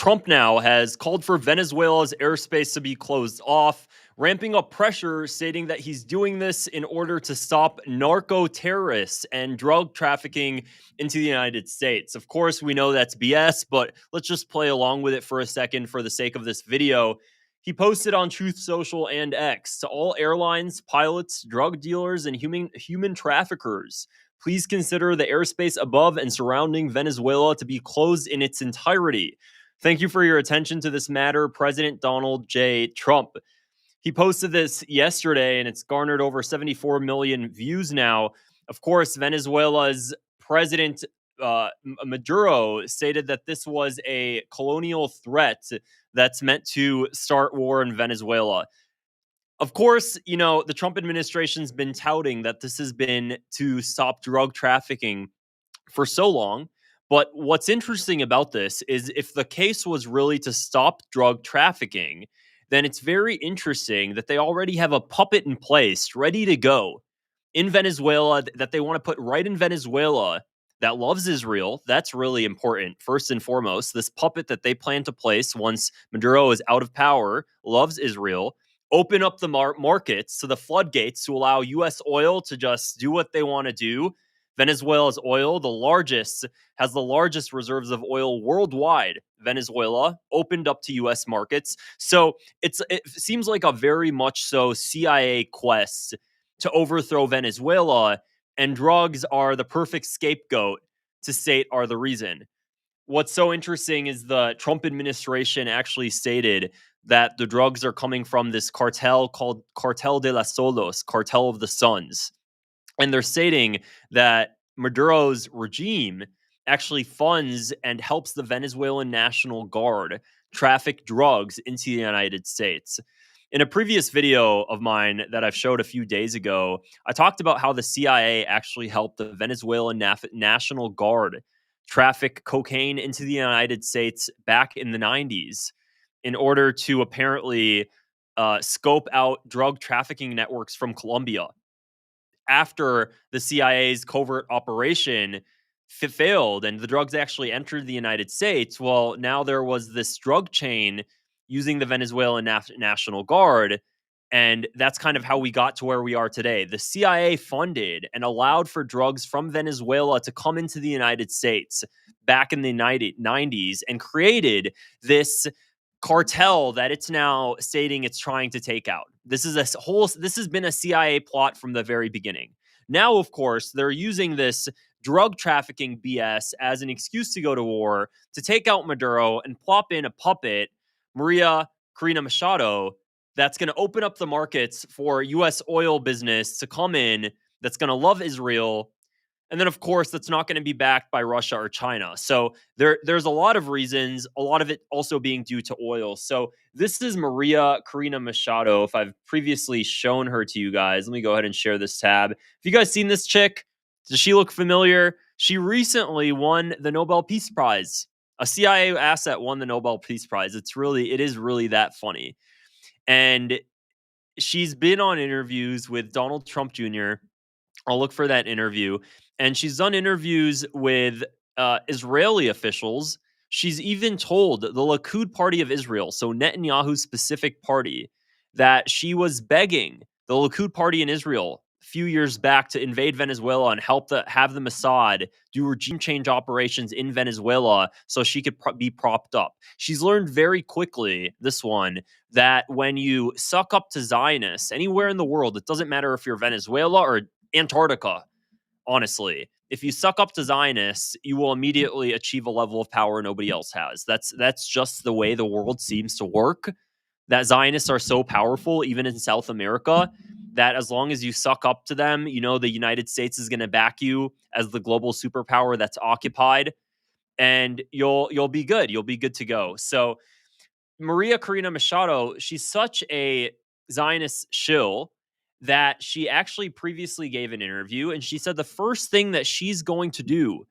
Trump now has called for Venezuela's airspace to be closed off, ramping up pressure, stating that he's doing this in order to stop narco-terrorists and drug trafficking into the United States. Of course, we know that's BS, but let's just play along with it for a second for the sake of this video. He posted on Truth Social and X, to all airlines, pilots, drug dealers, and human traffickers, please consider the airspace above and surrounding Venezuela to be closed in its entirety. Thank you for your attention to this matter, President Donald J. Trump. He posted this yesterday, and it's garnered over 74 million views now. Of course, Venezuela's President Maduro stated that this was a colonial threat that's meant to start war in Venezuela. Of course, you know, the Trump administration's been touting that this has been to stop drug trafficking for so long. But what's interesting about this is if the case was really to stop drug trafficking, then it's very interesting that they already have a puppet in place ready to go in Venezuela that they want to put right in Venezuela that loves Israel. That's really important. First and foremost, this puppet that they plan to place once Maduro is out of power loves Israel. Open up the markets to the floodgates to allow U.S. oil to just do what they want to do. Venezuela's oil, has the largest reserves of oil worldwide. Venezuela opened up to U.S. markets. So it seems like a very much so CIA quest to overthrow Venezuela, and drugs are the perfect scapegoat to state are the reason. What's so interesting is the Trump administration actually stated that the drugs are coming from this cartel called Cartel de los Solos, Cartel of the Suns. And they're stating that Maduro's regime actually funds and helps the Venezuelan National Guard traffic drugs into the United States. In a previous video of mine that I've showed a few days ago, I talked about how the CIA actually helped the Venezuelan National Guard traffic cocaine into the United States back in the 90s in order to apparently scope out drug trafficking networks from Colombia. After the CIA's covert operation failed and the drugs actually entered the United States, well, now there was this drug chain using the Venezuelan National Guard, and that's kind of how we got to where we are today. The CIA funded and allowed for drugs from Venezuela to come into the United States back in the 90s and created this cartel that it's now stating it's trying to take out. This has been a CIA plot from the very beginning. Now, of course, they're using this drug trafficking BS as an excuse to go to war, to take out Maduro and plop in a puppet, Corina Machado, that's going to open up the markets for U.S. oil business to come in, that's going to love Israel. And then, of course, that's not going to be backed by Russia or China. So there's a lot of reasons, a lot of it also being due to oil. So this is Corina Machado. If I've previously shown her to you guys, let me go ahead and share this tab. Have you guys seen this chick? Does she look familiar? She recently won the Nobel Peace Prize. A CIA asset won the Nobel Peace Prize. It is really that funny. And she's been on interviews with Donald Trump Jr. I'll look for that interview. And she's done interviews with Israeli officials. She's even told the Likud party of Israel, so Netanyahu's specific party, that she was begging the Likud party in Israel a few years back to invade Venezuela and have the Mossad do regime change operations in Venezuela so she could be propped up. She's learned very quickly, this one, that when you suck up to Zionists anywhere in the world, it doesn't matter if you're Venezuela or Antarctica, honestly, if you suck up to Zionists, you will immediately achieve a level of power nobody else has. That's just the way the world seems to work. That Zionists are so powerful, even in South America, that as long as you suck up to them, you know the United States is going to back you as the global superpower that's occupied, and you'll be good. You'll be good to go. So Corina Machado, she's such a Zionist shill that she actually previously gave an interview, and she said the first thing that she's going to do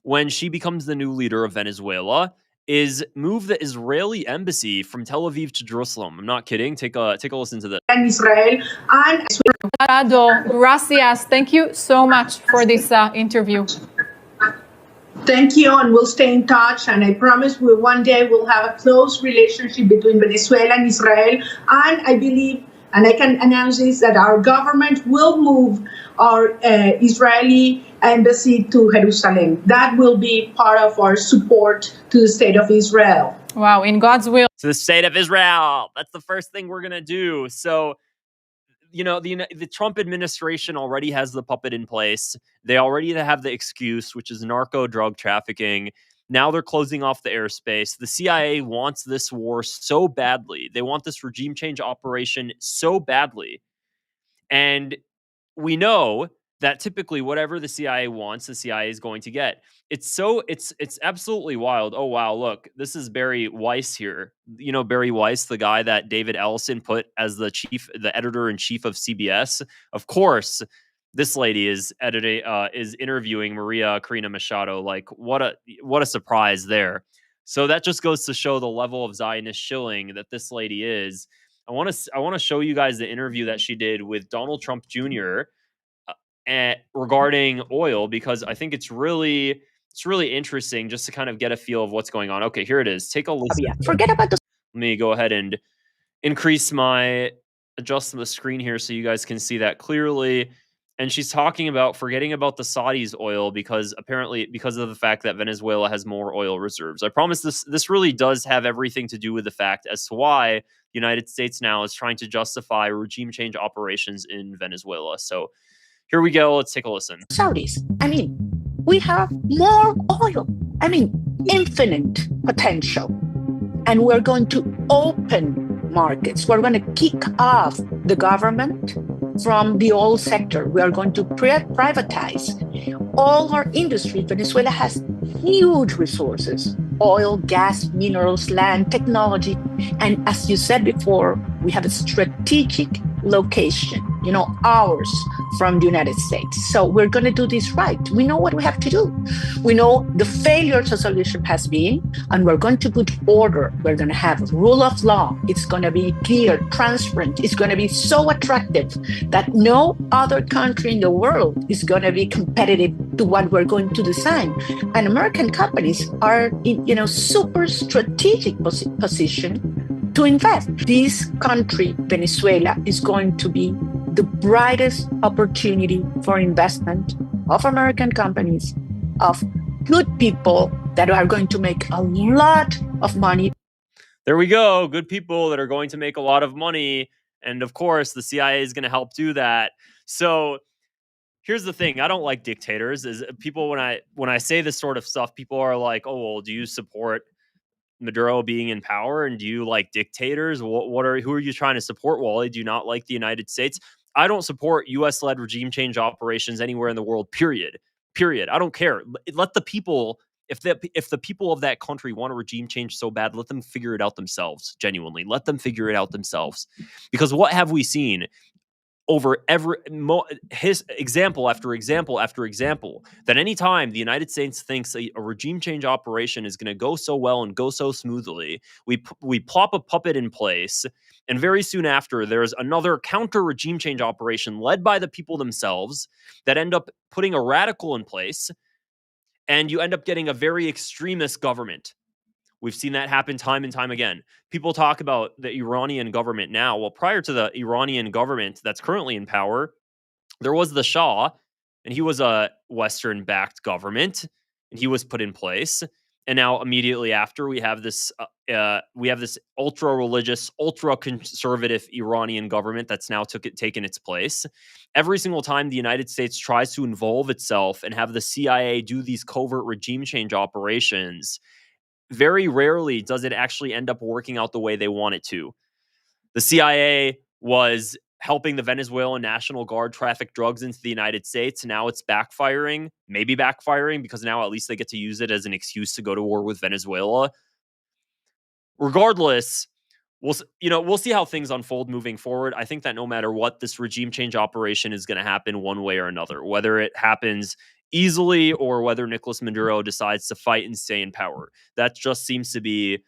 when she becomes the new leader of Venezuela is move the Israeli embassy from Tel Aviv to Jerusalem. I'm not kidding. Take a listen to this. And Israel and Machado, gracias. Thank you so much for this interview. Thank you, and we'll stay in touch. And I promise we one day we'll have a close relationship between Venezuela and Israel. And I believe, and I can announce this, that our government will move our Israeli embassy to Jerusalem. That will be part of our support to the state of Israel. Wow, in God's will. To the state of Israel. That's the first thing we're going to do. So, the Trump administration already has the puppet in place. They already have the excuse, which is narco drug trafficking. Now they're closing off the airspace. The CIA wants this war so badly. They want this regime change operation so badly. And we know that typically whatever the CIA wants, the CIA is going to get. It's absolutely wild. Oh wow, look, this is Barry Weiss here. You know Barry Weiss, the guy that David Ellison put as the editor in chief of CBS. Of course, this lady is interviewing Corina Machado. Like what a surprise there. So that just goes to show the level of Zionist shilling that this lady is. I want to show you guys the interview that she did with Donald Trump Jr. Regarding oil, because I think it's really interesting just to kind of get a feel of what's going on. Okay, here it is. Take a listen. Forget about the. Let me go ahead and adjust the screen here so you guys can see that clearly. And she's talking about forgetting about the Saudis' oil because apparently because of the fact that Venezuela has more oil reserves. I promise this really does have everything to do with the fact as to why the United States now is trying to justify regime change operations in Venezuela. So here we go. Let's take a listen. Saudis. I mean, we have more oil. I mean, infinite potential. And we're going to open markets. We're going to kick off the government from the oil sector. We are going to privatize all our industry. Venezuela has huge resources: oil, gas, minerals, land, technology. And as you said before, we have a strategic location, hours from the United States. So we're going to do this right. We know what we have to do. We know the failure to solution has been, and we're going to put order. We're going to have rule of law. It's going to be clear, transparent. It's going to be so attractive that no other country in the world is going to be competitive to what we're going to design. And American companies are in, super strategic position to invest. This country, Venezuela, is going to be the brightest opportunity for investment of American companies, of good people that are going to make a lot of money. There we go. Good people that are going to make a lot of money. And of course, the CIA is going to help do that. So here's the thing. I don't like dictators. Is people when I say this sort of stuff, people are like, "Oh, well, do you support Maduro being in power, and do you like dictators? Who are you trying to support, Wally? Do you not like the United States?" I don't support US-led regime change operations anywhere in the world, period. I don't care. Let the people, if the people of that country want a regime change so bad, let them figure it out themselves, genuinely. Let them figure it out themselves. Because what have we seen over his example after example after example, that anytime the United States thinks a regime change operation is going to go so well and go so smoothly, we plop a puppet in place, and very soon after, there's another counter regime change operation led by the people themselves that end up putting a radical in place, and you end up getting a very extremist government. We've seen that happen time and time again. People talk about the Iranian government now. Well, prior to the Iranian government that's currently in power, there was the Shah, and he was a Western-backed government, and he was put in place. And now, immediately after, we have this ultra-religious, ultra-conservative Iranian government that's now taken its place. Every single time the United States tries to involve itself and have the CIA do these covert regime change operations, very rarely does it actually end up working out the way they want it to. The CIA was helping the Venezuelan National Guard traffic drugs into the United States. Now it's maybe backfiring, because now at least they get to use it as an excuse to go to war with Venezuela. Regardless, we'll see how things unfold moving forward. I think that no matter what, this regime change operation is going to happen one way or another, whether it happens easily or whether Nicolas Maduro decides to fight and stay in power. That just seems to be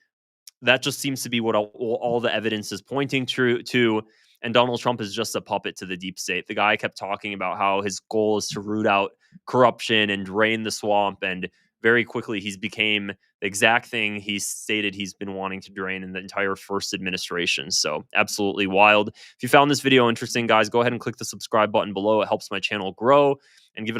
what all the evidence is pointing to. And Donald Trump is just a puppet to the deep state. The guy kept talking about how his goal is to root out corruption and drain the swamp and very quickly he's became the exact thing he stated he's been wanting to drain in the entire first administration. So absolutely wild. If you found this video interesting, guys, go ahead and click the subscribe button below. It helps my channel grow, and give it a